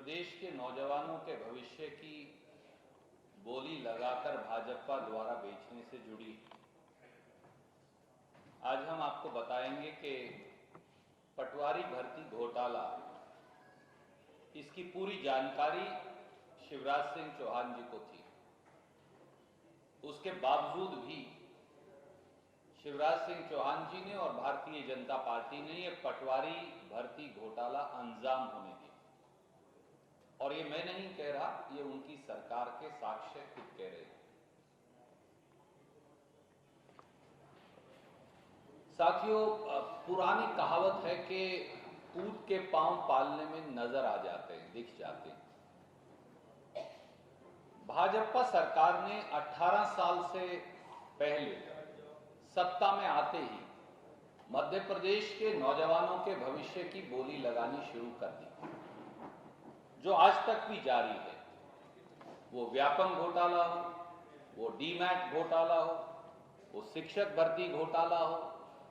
प्रदेश के नौजवानों के भविष्य की बोली लगाकर भाजपा द्वारा बेचने से जुड़ी आज हम आपको बताएंगे कि पटवारी भर्ती घोटाला, इसकी पूरी जानकारी शिवराज सिंह चौहान जी को थी। उसके बावजूद भी शिवराज सिंह चौहान जी ने और भारतीय जनता पार्टी ने यह पटवारी भर्ती घोटाला अंजाम होने दिया। और ये मैं नहीं कह रहा, ये उनकी सरकार के साक्ष्य खुद कह रहे हैं। साथियों, पुरानी कहावत है कि कूद के पांव पालने में नजर आ जाते हैं, दिख जाते हैं। भाजपा सरकार ने 18 साल से पहले सत्ता में आते ही मध्य प्रदेश के नौजवानों के भविष्य की बोली लगानी शुरू कर दी, जो आज तक भी जारी है। वो व्यापम घोटाला हो, वो डीमैट घोटाला हो, वो शिक्षक भर्ती घोटाला हो,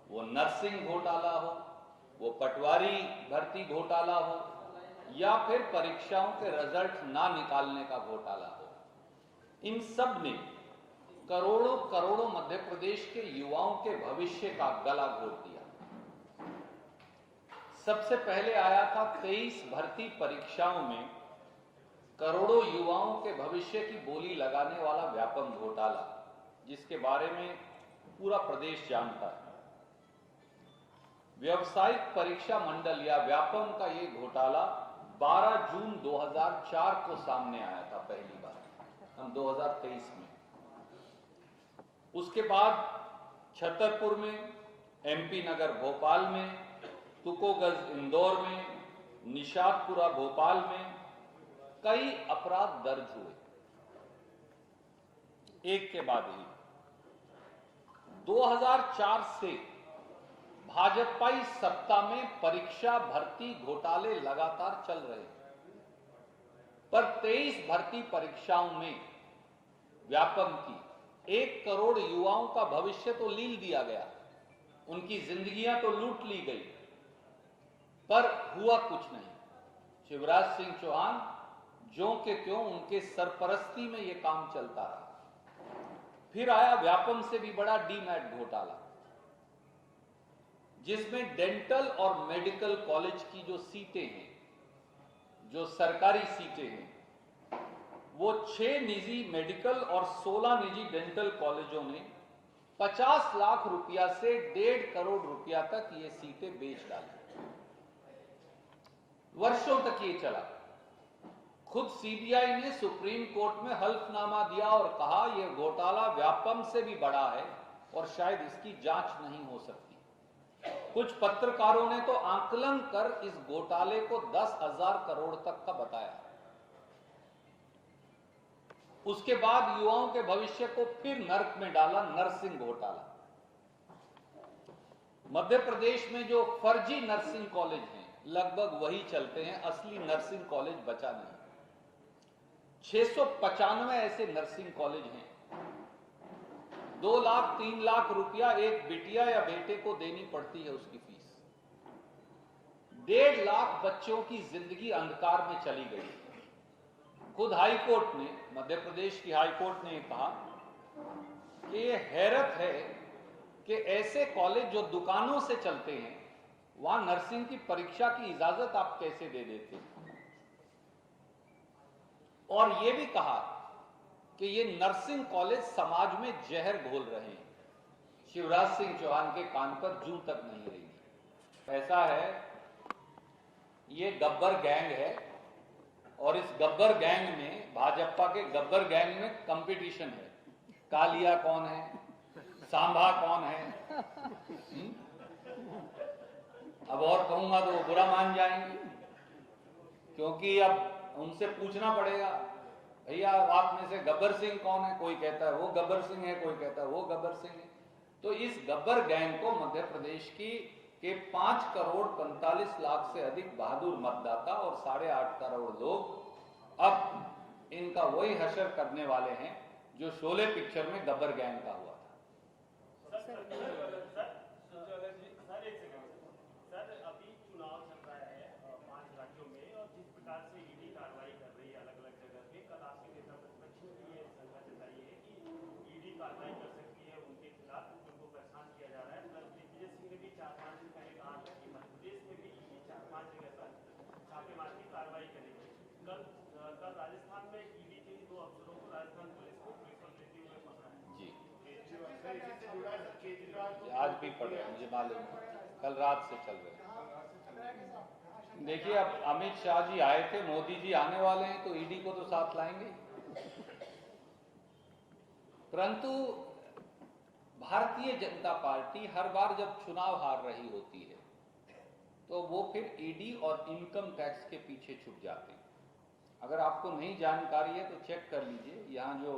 वो नर्सिंग घोटाला हो, वो पटवारी भर्ती घोटाला हो, या फिर परीक्षाओं के रिजल्ट ना निकालने का घोटाला हो। इन सब ने करोड़ों करोड़ों मध्य प्रदेश के युवाओं के भविष्य का गला घोट दिया। सबसे पहले आया था 23 भर्ती परीक्षाओं में करोड़ों युवाओं के भविष्य की बोली लगाने वाला व्यापम घोटाला, जिसके बारे में पूरा प्रदेश जानता है। व्यावसायिक परीक्षा मंडल या व्यापम का यह घोटाला 12 जून 2004 को सामने आया था पहली बार, हम 2023 में। उसके बाद छतरपुर में, एमपी नगर भोपाल में, तुकोगज इंदौर में, निशातपुरा भोपाल में कई अपराध दर्ज हुए, एक के बाद एक। 2004 से भाजपाई सत्ता में परीक्षा भर्ती घोटाले लगातार चल रहे हैं, पर 23 भर्ती परीक्षाओं में व्यापम की 1 करोड़ युवाओं का भविष्य तो लील दिया गया, उनकी जिंदगियां तो लूट ली गई, पर हुआ कुछ नहीं। शिवराज सिंह चौहान ज्यों के त्यों उनके सरपरस्ती में यह काम चलता रहा। फिर आया व्यापम से भी बड़ा डीमैट घोटाला, जिसमें डेंटल और मेडिकल कॉलेज की जो सीटें हैं, जो सरकारी सीटें हैं, वो 6 निजी मेडिकल और 16 निजी डेंटल कॉलेजों ने 50 लाख रुपया से 1.5 करोड़ रुपया तक ये सीटें बेच डाली। वर्षों तक ये चला। खुद सीबीआई ने सुप्रीम कोर्ट में हल्फनामा दिया और कहा यह घोटाला व्यापम से भी बड़ा है और शायद इसकी जांच नहीं हो सकती। कुछ पत्रकारों ने तो आकलन कर इस घोटाले को 10,000 करोड़ तक का बताया। उसके बाद युवाओं के भविष्य को फिर नर्क में डाला नर्सिंग घोटाला। मध्य प्रदेश में जो फर्जी नर्सिंग कॉलेज हैं लगभग वही चलते हैं, असली नर्सिंग कॉलेज बचा नहीं। 695 ऐसे नर्सिंग कॉलेज हैं। 2 लाख 3 लाख रुपया एक बिटिया या बेटे को देनी पड़ती है उसकी फीस। 1.5 लाख बच्चों की जिंदगी अंधकार में चली गई। खुद हाईकोर्ट ने, मध्य प्रदेश की हाईकोर्ट ने कहा कि यह हैरत है कि ऐसे कॉलेज जो दुकानों से चलते हैं, वहां नर्सिंग की परीक्षा की इजाजत आप कैसे दे देते हैं। और यह भी कहा कि ये नर्सिंग कॉलेज समाज में जहर घोल रहे हैं। शिवराज सिंह चौहान के कान पर जूं तक नहीं रहेगी। ऐसा है, ये गब्बर गैंग है और इस गब्बर गैंग में, भाजपा के गब्बर गैंग में कंपटीशन है। कालिया कौन है, सांभा कौन है। अब और कहूंगा तो वो बुरा मान जाएंगे, क्योंकि अब उनसे पूछना पड़ेगा, भैया आप में से गब्बर सिंह कौन है। कोई कहता है वो गब्बर सिंह है, कोई कहता है वो गब्बर सिंह है। तो इस गब्बर गैंग को मध्य प्रदेश के 5 करोड़ 45 लाख से अधिक बहादुर मतदाता और 8.5 करोड़ लोग अब इनका वही हशर करने वाले हैं जो शोले पिक्चर में गब्बर गैंग का हुआ था। सर, अभी चुनाव चल रहा है 5 राज्यों में, और जिस प्रकार से ईडी कार्रवाई कर रही है अलग अलग जगह पे, कल आपके नेता प्रतिपक्ष ने भी ये शंका जताई है कि ईडी कार्रवाई कर सकती है उनके खिलाफ, उनको परेशान किया जा रहा है। कल दिग्विजय सिंह ने भी 4-5 दिन पहले कहा था कि मध्य प्रदेश में भी ईडी 4-5 जगह पर छापेमारी की कार्रवाई करेगी। कल राजस्थान में ईडी के 2 अफसरों को राजस्थान पुलिस को पेपर देते हुए पकड़ा है। जी, केजरीवाल आज भी पढ़ रहे हैं, मुझे मालूम है, कल रात से चल रहे हैं। देखिए, अब अमित शाह जी आए थे, मोदी जी आने वाले हैं, तो ईडी को तो साथ लाएंगे। परंतु भारतीय जनता पार्टी हर बार जब चुनाव हार रही होती है तो वो फिर ईडी और इनकम टैक्स के पीछे छुप जाते हैं। अगर आपको नहीं जानकारी है तो चेक कर लीजिए, यहाँ जो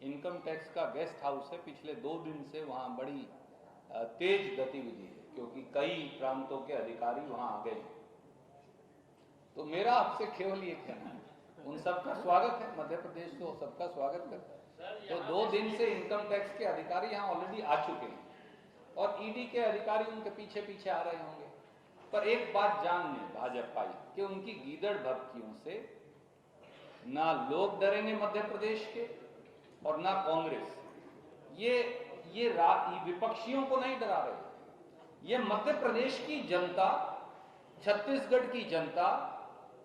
इनकम टैक्स का गेस्ट हाउस है, पिछले 2 दिन से वहाँ बड़ी तेज गतिविधि है, क्योंकि कई प्रांतों के अधिकारी वहाँ आ गए। तो मेरा आपसे केवल ये कहना है, उन सबका स्वागत है, मध्य प्रदेश तो सबका स्वागत करता है। तो 2 दिन से इनकम टैक्स के अधिकारी यहाँ ऑलरेडी आ चुके हैं और ईडी के अधिकारी उनके पीछे पीछे आ रहे होंगे। पर एक बात जान लें भाजपा कि उनकी गीदड़ भभकियों से ना लोग डरेंगे मध्य प्रदेश के और ना कांग्रेस। ये विपक्षियों को नहीं डरा रहे, ये मध्य प्रदेश की जनता, छत्तीसगढ़ की जनता,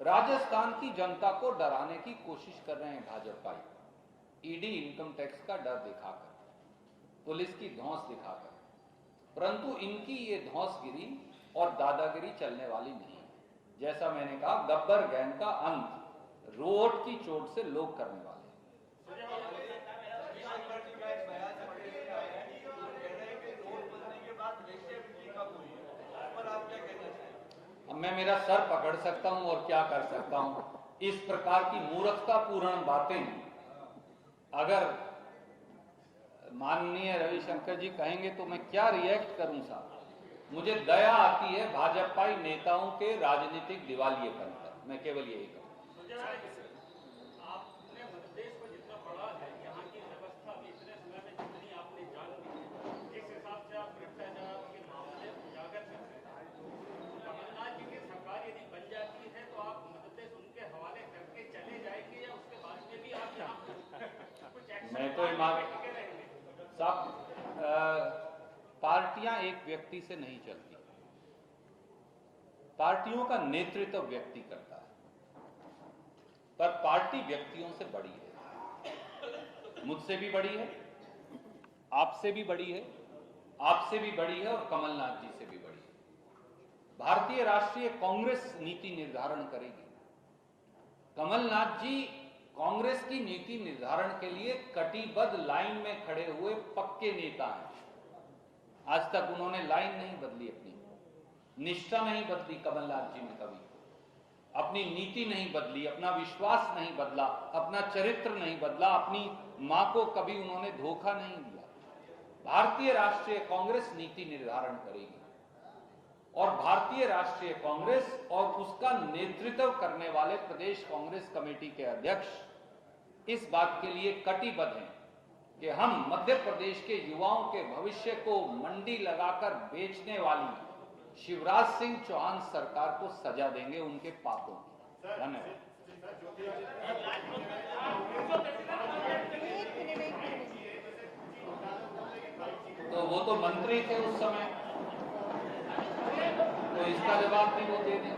राजस्थान की जनता को डराने की कोशिश कर रहे हैं भाजपा। ईडी इनकम टैक्स का डर दिखाकर, पुलिस की धौंस दिखाकर, परंतु इनकी ये धौंसगिरी और दादागिरी चलने वाली नहीं है। जैसा मैंने कहा, गब्बर गैंग का अंत रोड की चोट से लोग करने वाले हैं। अब मैं मेरा सर पकड़ सकता हूं और क्या कर सकता हूं। इस प्रकार की मूर्खतापूर्ण बातें अगर माननीय रविशंकर जी कहेंगे तो मैं क्या रिएक्ट करूं साहब। मुझे दया आती है भाजपाई नेताओं के राजनीतिक दिवालियेपन पर, मैं केवल यही कहूं। आपने मध्य प्रदेश को जितना पढ़ा है, यहाँ की व्यवस्था भी इतने समय में जितनी आपने जान ली, जिस हिसाब से आप भ्रष्टाचार के मामले उजागर करते हैं, कमलनाथ जी की सरकार यदि बन जाती है तो आप मध्य प्रदेश उनके हवाले करके चले जाएंगे या उसके बाद में भी आप यहाँ कुछ एक्शन? मैं तो साहब, पार्टियां एक व्यक्ति से नहीं चलती, पार्टियों का नेतृत्व व्यक्ति करता है, पर पार्टी व्यक्तियों से बड़ी है, मुझसे भी बड़ी है, आपसे भी बड़ी है, आपसे भी बड़ी है और कमलनाथ जी से भी बड़ी है। भारतीय राष्ट्रीय कांग्रेस नीति निर्धारण करेगी। कमलनाथ जी कांग्रेस की नीति निर्धारण के लिए कटिबद्ध लाइन में खड़े हुए पक्के नेता हैं। आज तक उन्होंने लाइन नहीं बदली, अपनी निष्ठा नहीं बदली। कमलनाथ जी ने कभी अपनी नीति नहीं बदली, अपना विश्वास नहीं बदला, अपना चरित्र नहीं बदला, अपनी मां को कभी उन्होंने धोखा नहीं दिया। भारतीय राष्ट्रीय कांग्रेस नीति निर्धारण करेगी और भारतीय राष्ट्रीय कांग्रेस और उसका नेतृत्व करने वाले प्रदेश कांग्रेस कमेटी के अध्यक्ष इस बात के लिए कटिबद्ध हैं कि हम मध्य प्रदेश के युवाओं के भविष्य को मंडी लगाकर बेचने वाली शिवराज सिंह चौहान सरकार को सजा देंगे उनके पापों की। धन्यवाद। तो वो तो मंत्री थे उस समय, तो इसका जवाब भी वो दे दें।